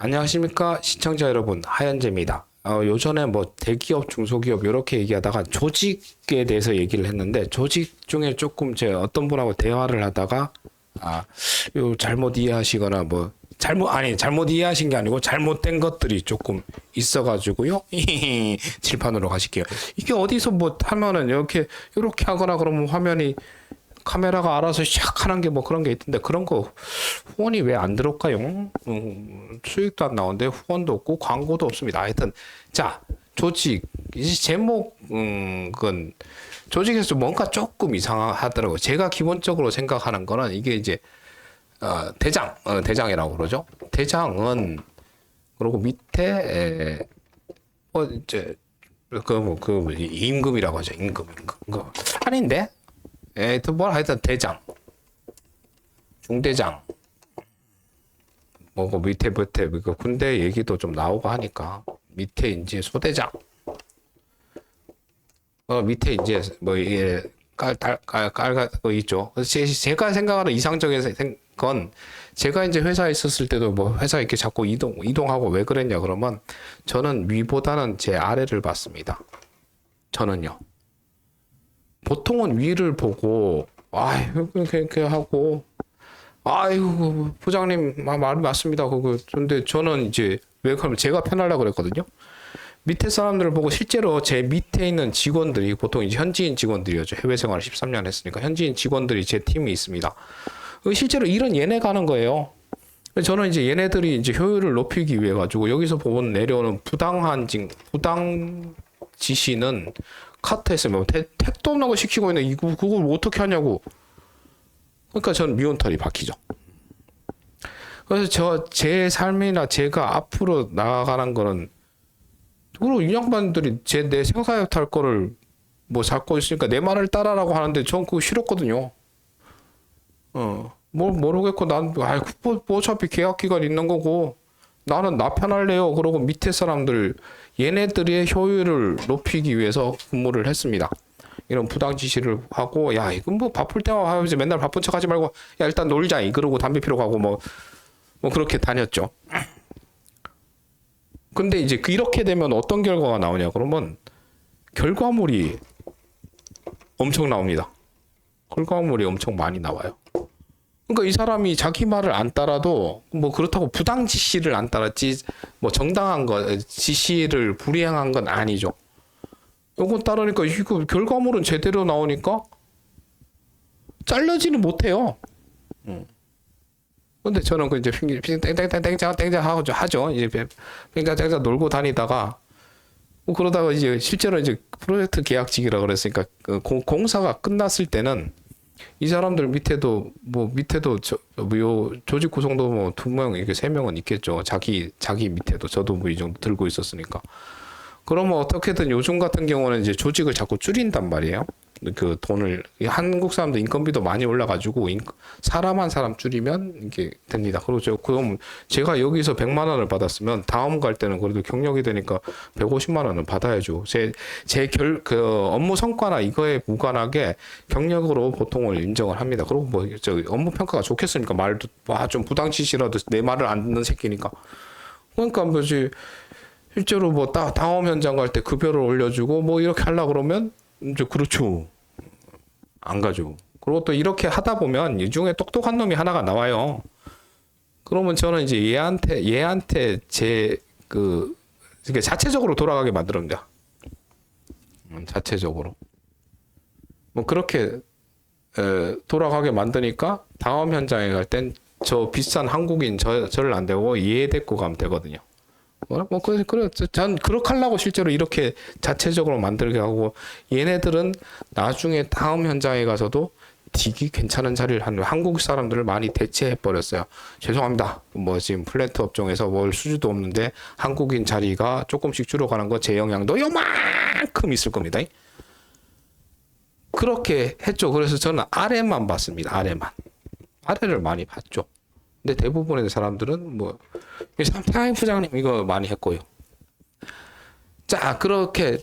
안녕하십니까 시청자 여러분, 하현재입니다. 요전에 뭐 대기업, 중소기업 이렇게 얘기하다가 조직에 대해서 얘기를 했는데, 조직 중에 조금 제 어떤 분하고 대화를 하다가 요 잘못 이해하시거나 뭐 잘못 이해하신 게 아니고 잘못된 것들이 조금 있어가지고요. 칠판으로 가실게요. 이게 어디서 뭐 하면은 이렇게 하거나 그러면 화면이 카메라가 알아서 시작하는 게 뭐 그런 게 있던데, 그런 거 후원이 왜 안 들어올까요? 수익도 안 나오는데 후원도 없고 광고도 없습니다. 하여튼 자, 조직 이제 제목은 조직에서 뭔가 조금 이상하더라고요. 제가 기본적으로 생각하는 거는 이게 이제 대장이라고 그러죠. 대장은 그리고 밑에 이제 임금이라고 하죠. 임금. 아닌데? 하여튼 대장, 중대장, 뭐 밑에 군대 얘기도 좀 나오고 하니까 밑에 이제 소대장, 밑에 이제 뭐 이게 깔고 있죠. 제가 생각하는 이상적인 건, 제가 이제 회사에 있었을 때도 뭐 회사 이렇게 자꾸 이동하고 왜 그랬냐 그러면, 저는 위보다는 제 아래를 봤습니다. 저는요. 보통은 위를 보고 이렇게 하고 아이고 부장님 말 맞습니다. 근데 저는 이제 왜 그러면 제가 편하려고 그랬거든요. 밑에 사람들을 보고, 실제로 제 밑에 있는 직원들이 보통 이제 현지인 직원들이었죠. 해외 생활을 13년 했으니까 현지인 직원들이 제 팀이 있습니다. 실제로 일은 얘네가 하는 거예요. 저는 이제 얘네들이 이제 효율을 높이기 위해 가지고 여기서 보면 내려오는 부당 지시는 카트에서 뭐 택도 없는 거 시키고 있는데 그걸 어떻게 하냐고. 그러니까 저는 미운털이 박히죠. 그래서 제 삶이나 제가 앞으로 나아가는 거는, 그리고 이 양반들이 내 생사에 탈 거를 뭐 잡고 있으니까 내 말을 따라라고 하는데 전 그거 싫었거든요. 모르겠고 난 어차피 계약 기간 있는 거고 나는 나 편할래요. 그러고 밑에 사람들, 얘네들의 효율을 높이기 위해서 근무를 했습니다. 이런 부당 지시를 하고, 야 이건 뭐 바쁠 때만 하지 맨날 바쁜 척 하지 말고 야 일단 놀자 그러고 담배 피러 가고 뭐 그렇게 다녔죠. 근데 이제 이렇게 되면 어떤 결과가 나오냐 그러면, 결과물이 엄청 나옵니다. 결과물이 엄청 많이 나와요. 그러니까 이 사람이 자기 말을 안 따라도 뭐 그렇다고 부당 지시를 안 따랐지 뭐 정당한 지시를 불이행한 건 아니죠. 요건 따르니까 이거 결과물은 제대로 나오니까 잘르지는 못해요. 근데 저는 이제 땡땡 하죠. 이제 땡땡 놀고 다니다가 그러다가 이제 실제로 이제 프로젝트 계약직이라 그랬으니까 공사가 끝났을 때는 이 사람들 밑에도 조직 구성도 뭐 2명 이렇게 3명은 있겠죠. 자기 밑에도 저도 뭐 이 정도 들고 있었으니까. 그러면 어떻게든 요즘 같은 경우는 이제 조직을 자꾸 줄인단 말이에요. 그 돈을, 한국 사람들 인건비도 많이 올라가지고 사람 한 사람 줄이면 이게 됩니다. 그럼 제가 여기서 100만 원을 받았으면 다음 갈 때는 그래도 경력이 되니까 150만 원은 받아야죠. 업무 성과나 이거에 무관하게 경력으로 보통을 인정을 합니다. 그리고 뭐 업무 평가가 좋겠으니까 말도 좀 부당 지시라도 내 말을 안 듣는 새끼니까. 그러니까 뭐지, 실제로 뭐 다음 현장 갈 때 급여를 올려주고 뭐 이렇게 하려고 그러면 이제 그렇죠. 안 가죠. 그리고 또 이렇게 하다 보면 이 중에 똑똑한 놈이 하나가 나와요. 그러면 저는 이제 얘한테 이렇게 자체적으로 돌아가게 만듭니다. 자체적으로. 뭐 그렇게 돌아가게 만드니까 다음 현장에 갈 땐 저 비싼 한국인 저를 안 되고 얘 데리고 가면 되거든요. 전 그렇게 하려고 실제로 이렇게 자체적으로 만들게 하고, 얘네들은 나중에 다음 현장에 가서도 되게 괜찮은 자리를 하는 한국 사람들을 많이 대체해 버렸어요. 죄송합니다. 뭐 지금 플랜트 업종에서 뭘 수주도 없는데 한국인 자리가 조금씩 줄어가는 거 제 영향도 요만큼 있을 겁니다. 그렇게 했죠. 그래서 저는 아래만 봤습니다. 아래를 많이 봤죠. 근데 대부분의 사람들은 뭐 상임 부장님 이거 많이 했고요. 자, 그러니까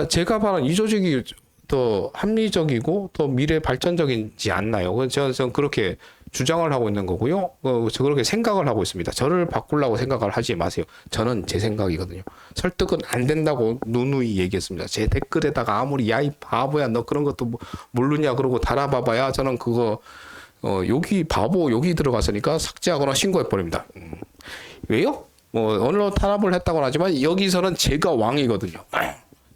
제가 말한 이 조직이 더 합리적이고 더 미래 발전적이지 않나요? 저는 그렇게 주장을 하고 있는 거고요. 저 그렇게 생각을 하고 있습니다. 저를 바꾸려고 생각을 하지 마세요. 저는 제 생각이거든요. 설득은 안 된다고 누누이 얘기했습니다. 제 댓글에다가 아무리 야 이 바보야 너 그런 것도 모르냐 그러고 달아봐봐야 저는 그거 여기 바보 여기 들어갔으니까 삭제하거나 신고해 버립니다. 왜요? 뭐 언론 탄압을 했다고는 하지만 여기서는 제가 왕이거든요.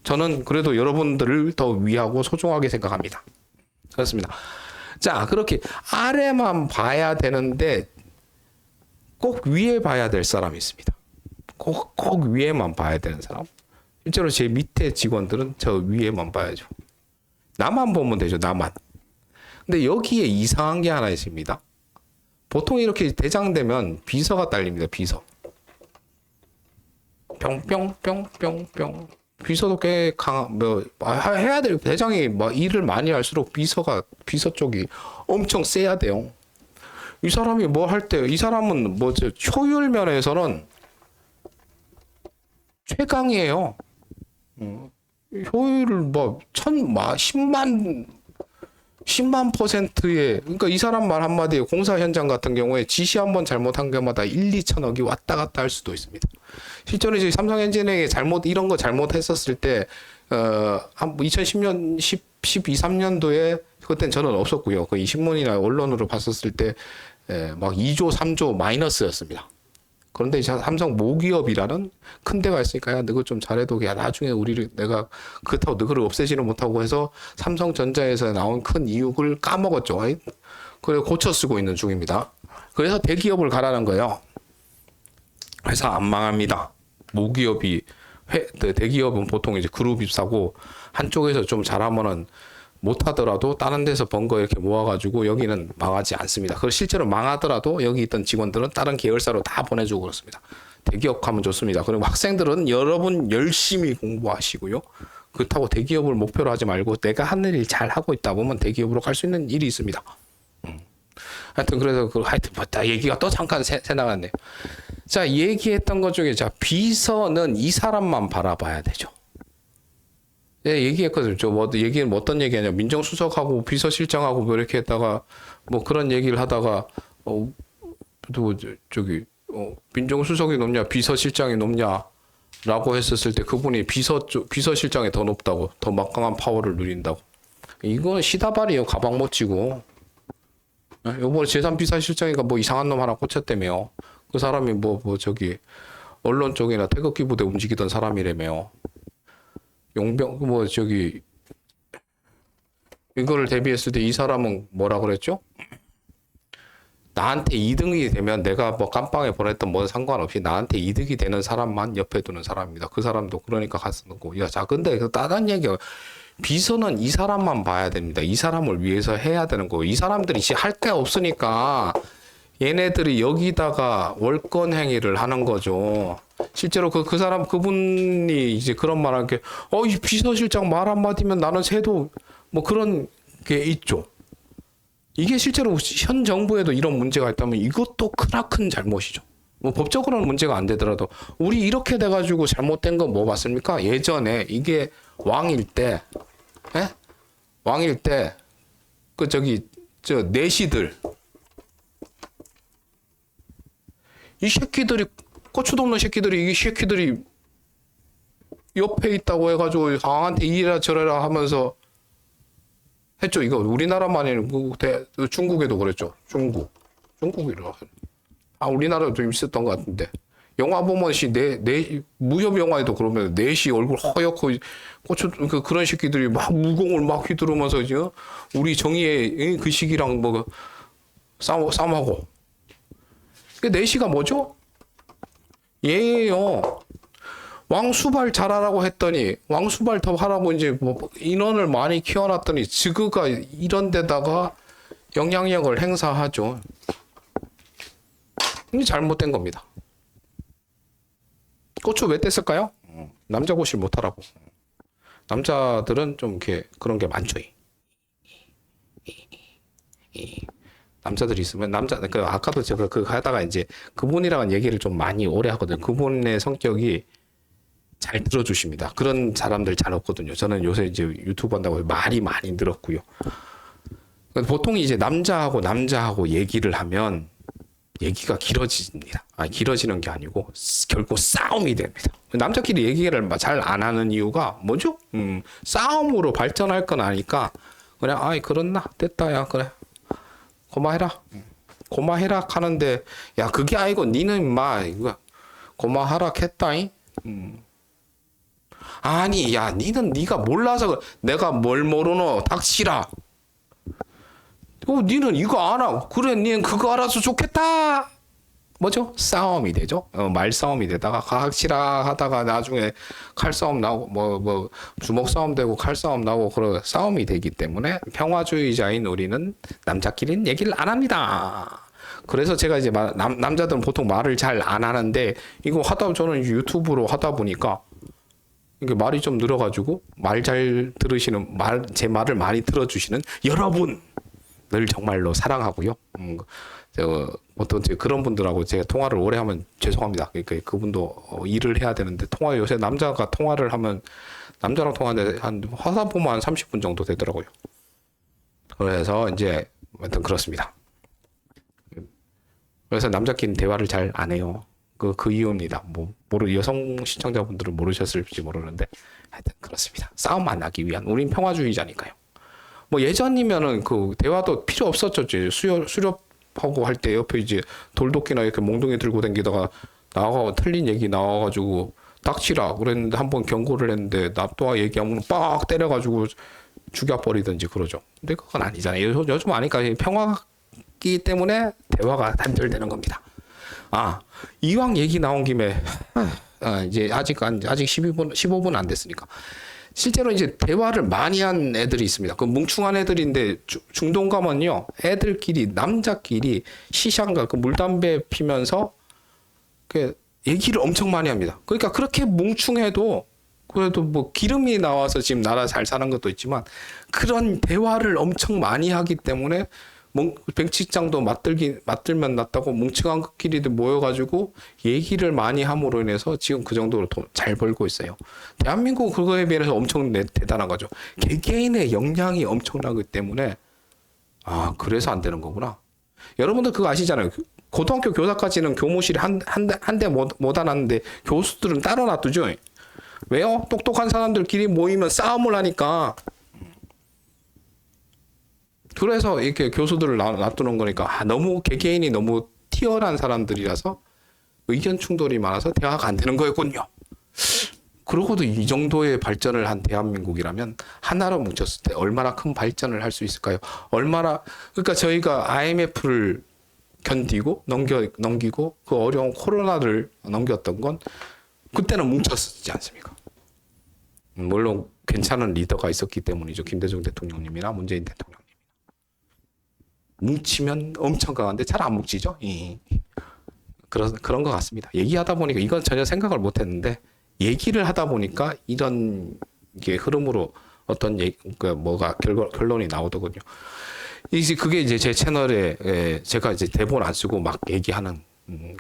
저는 그래도 여러분들을 더 위하고 소중하게 생각합니다. 그렇습니다. 자, 그렇게 아래만 봐야 되는데 꼭 위에 봐야 될 사람이 있습니다. 꼭 위에만 봐야 되는 사람. 실제로 제 밑에 직원들은 저 위에만 봐야죠. 나만 보면 되죠, 나만. 근데 여기에 이상한 게 하나 있습니다. 보통 이렇게 대장되면 비서가 딸립니다, 비서. 뿅뿅뿅뿅뿅. 비서도 꽤 해야 돼요. 대장이 일을 많이 할수록 비서 쪽이 엄청 세야 돼요. 이 사람이 뭐 할 때, 이 사람은 효율 면에서는 최강이에요. 효율을 10만%의, 그러니까 이 사람 말 한마디에 공사 현장 같은 경우에 지시 한번 잘못한 게마다 1, 2천억이 왔다 갔다 할 수도 있습니다. 실제로 이제 삼성엔지니어링이 이런 거 잘못했었을 때, 한 2010년, 12, 13년도에, 그땐 저는 없었고요. 거의 신문이나 언론으로 봤었을 때, 막 2조, 3조 마이너스였습니다. 그런데 이제 삼성 모기업이라는 큰 데가 있으니까, 야, 너가 좀 잘해도, 야, 나중에 내가 그렇다고 너를 없애지는 못하고 해서 삼성전자에서 나온 큰 이익을 까먹었죠. 그래, 고쳐 쓰고 있는 중입니다. 그래서 대기업을 가라는 거예요. 회사 안 망합니다. 대기업은 보통 이제 그룹 입사고 한쪽에서 좀 잘하면은 못하더라도 다른 데서 번 거 이렇게 모아가지고 여기는 망하지 않습니다. 그리고 실제로 망하더라도 여기 있던 직원들은 다른 계열사로 다 보내주고 그렇습니다. 대기업 가면 좋습니다. 그리고 학생들은 여러분 열심히 공부하시고요. 그렇다고 대기업을 목표로 하지 말고 내가 하는 일 잘 하고 있다 보면 대기업으로 갈 수 있는 일이 있습니다. 하여튼 그래서 얘기가 또 잠깐 새 나갔네요. 자, 얘기했던 것 중에 비서는 이 사람만 바라봐야 되죠. 예, 얘기했거든요. 얘기는 어떤 얘기하냐. 민정수석하고 비서실장하고 이렇게 했다가 그런 얘기를 하다가 민정수석이 높냐 비서실장이 높냐라고 했었을 때 그분이 비서실장이 더 높다고, 더 막강한 파워를 누린다고. 이건 시다발이에요. 가방 못 쥐고. 요번에 제3비서실장이가 이상한 놈 하나 꽂혔다며요. 그 사람이 언론 쪽이나 태극기 부대 움직이던 사람이라며요. 이거를 대비했을 때 이 사람은 뭐라 그랬죠? 나한테 2등이 되면 내가 깜빵에 보냈던 뭔 상관없이 나한테 이득이 되는 사람만 옆에 두는 사람입니다. 그 사람도 그러니까 갔는 거고. 근데 다른 얘기가 비서는 이 사람만 봐야 됩니다. 이 사람을 위해서 해야 되는 거고. 이 사람들이 이제 할 게 없으니까 얘네들이 여기다가 월권 행위를 하는 거죠. 실제로 그분이 이제 그런 말 한 게, 이 비서실장 말 한마디면 나는 새도 그런 게 있죠. 이게 실제로 현 정부에도 이런 문제가 있다면 이것도 크나큰 잘못이죠. 법적으로는 문제가 안 되더라도 우리 이렇게 돼가지고 잘못된 건 뭐 봤습니까? 예전에 이게 왕일 때 내시들 이 새끼들이 고추도 없는 새끼들이 이 새끼들이 옆에 있다고 해가지고 왕한테 이래라 저래라 하면서 했죠. 이거 우리나라만이 아니고 중국에도 그랬죠. 중국이라. 우리나라도 좀 있었던 것 같은데. 영화 보면 무협 영화에도 그러면 넷이 얼굴 허옇고 그런 새끼들이 막 무공을 막 휘두르면서 우리 정의의 그 시기랑 싸움하고. 그 넷이가 뭐죠? 얘예요. 왕수발 잘하라고 했더니 왕수발 더 하라고 이제 인원을 많이 키워놨더니 지그가 이런 데다가 영향력을 행사하죠. 이게 잘못된 겁니다. 고추 왜 뗐을까요? 남자 고실 못하라고. 남자들은 좀 이렇게 그런 게 많죠. 남자들이 있으면 아까도 제가 하다가 이제 그분이랑은 얘기를 좀 많이 오래 하거든요. 그분의 성격이 잘 들어주십니다. 그런 사람들 잘 없거든요. 저는 요새 이제 유튜브 한다고 말이 많이 늘었고요. 보통 이제 남자하고 얘기를 하면 얘기가 길어집니다. 길어지는 게 아니고 결국 싸움이 됩니다. 남자끼리 얘기를 잘 안 하는 이유가 뭐죠? 싸움으로 발전할 건 아니까 그냥 아이 그렇나 됐다 야 그래 고마해라 하는데 야 그게 아니고 니는 임마 이거 고마하라 했다잉. 아니 야 니는 네가 몰라서 그래. 내가 뭘 모르노 닥치라. 니는 이거 알아. 그래, 니는 그거 알아서 좋겠다. 뭐죠? 싸움이 되죠. 말싸움이 되다가 각치라 하다가 나중에 칼싸움 나오고 뭐 주먹 싸움 되고 칼싸움 나오고 그런 싸움이 되기 때문에 평화주의자인 우리는 남자끼리는 얘기를 안 합니다. 그래서 제가 이제 남자들은 보통 말을 잘 안 하는데 이거 저는 유튜브로 하다 보니까 이게 말이 좀 늘어가지고 말 잘 들으시는 제 말을 많이 들어주시는 여러분 늘 정말로 사랑하고요. 보통 그런 분들하고 제가 통화를 오래 하면 죄송합니다. 그분도 일을 해야 되는데 요새 남자가 통화를 하면 남자랑 통화하는데 하다 보면 한 30분 정도 되더라고요. 그래서 이제 아무튼 그렇습니다. 그래서 남자끼리 대화를 잘 안 해요. 그 이유입니다. 여성 시청자분들은 모르셨을지 모르는데 하여튼 그렇습니다. 싸움 안 하기 위한 우린 평화주의자니까요. 예전이면은 그 대화도 필요 없었죠. 수렵하고 할 때 옆에 이제 돌도끼나 이렇게 몽둥이 들고 다니다가 틀린 얘기 나와가지고 닥치라 그랬는데 한번 경고를 했는데 납도와 얘기하면 빡 때려가지고 죽여버리든지 그러죠. 근데 그건 아니잖아요. 요즘 아니까 평화기 때문에 대화가 단절되는 겁니다. 이왕 얘기 나온 김에 이제 아직 15분 안 됐으니까. 실제로 이제 대화를 많이 한 애들이 있습니다. 그 뭉충한 애들인데 중동 가면요. 남자끼리 시샹가 물담배 피면서 그 얘기를 엄청 많이 합니다. 그러니까 그렇게 뭉충해도 그래도 기름이 나와서 지금 나라 잘 사는 것도 있지만 그런 대화를 엄청 많이 하기 때문에 뱅치장도 맞들면 낫다고 뭉치한 것끼리도 모여가지고 얘기를 많이 함으로 인해서 지금 그 정도로 돈 잘 벌고 있어요. 대한민국 그거에 비해서 엄청 대단한 거죠. 개개인의 역량이 엄청나기 때문에 그래서 안 되는 거구나. 여러분들 그거 아시잖아요. 고등학교 교사까지는 교무실에 한 대 못 안았는데 교수들은 따로 놔두죠. 왜요? 똑똑한 사람들끼리 모이면 싸움을 하니까. 그래서 이렇게 교수들을 놔두는 거니까 너무 개개인이 너무 튀어난 사람들이라서 의견 충돌이 많아서 대화가 안 되는 거였군요. 그러고도 이 정도의 발전을 한 대한민국이라면 하나로 뭉쳤을 때 얼마나 큰 발전을 할 수 있을까요? 그러니까 저희가 IMF를 견디고 넘기고 그 어려운 코로나를 넘겼던 건 그때는 뭉쳤지 않습니까? 물론 괜찮은 리더가 있었기 때문이죠. 김대중 대통령님이나 문재인 대통령. 뭉치면 엄청 강한데 잘 안 뭉치죠. 그런 것 같습니다. 얘기하다 보니까 이건 전혀 생각을 못 했는데 얘기를 하다 보니까 이런 게 흐름으로 어떤 뭐가 결론이 나오더군요. 그게 이제 제 채널에 제가 이제 대본 안 쓰고 막 얘기하는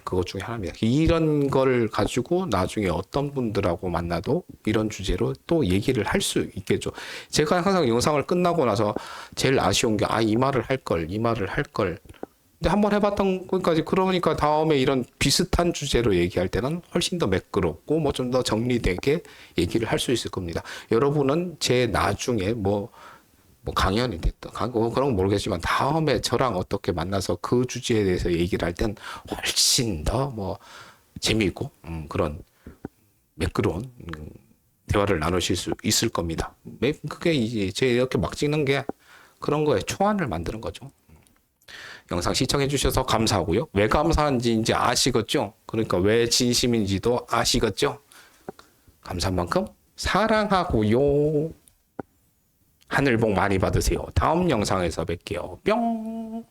그것 중에 하나입니다. 이런 걸 가지고 나중에 어떤 분들하고 만나도 이런 주제로 또 얘기를 할 수 있겠죠. 제가 항상 영상을 끝나고 나서 제일 아쉬운 게 이 말을 할 걸. 근데 한번 해봤던 것까지 그러니까 다음에 이런 비슷한 주제로 얘기할 때는 훨씬 더 매끄럽고 좀 더 정리되게 얘기를 할 수 있을 겁니다. 여러분은 제 나중에 강연이 됐다. 그런 건 모르겠지만 다음에 저랑 어떻게 만나서 그 주제에 대해서 얘기를 할 땐 훨씬 더 재미있고 그런 매끄러운 대화를 나누실 수 있을 겁니다. 그게 이제 제 이렇게 막 찍는 게 그런 거에 초안을 만드는 거죠. 영상 시청해 주셔서 감사하고요. 왜 감사한지 이제 아시겠죠? 그러니까 왜 진심인지도 아시겠죠? 감사한 만큼 사랑하고요. 하늘 복 많이 받으세요. 다음 영상에서 뵐게요. 뿅.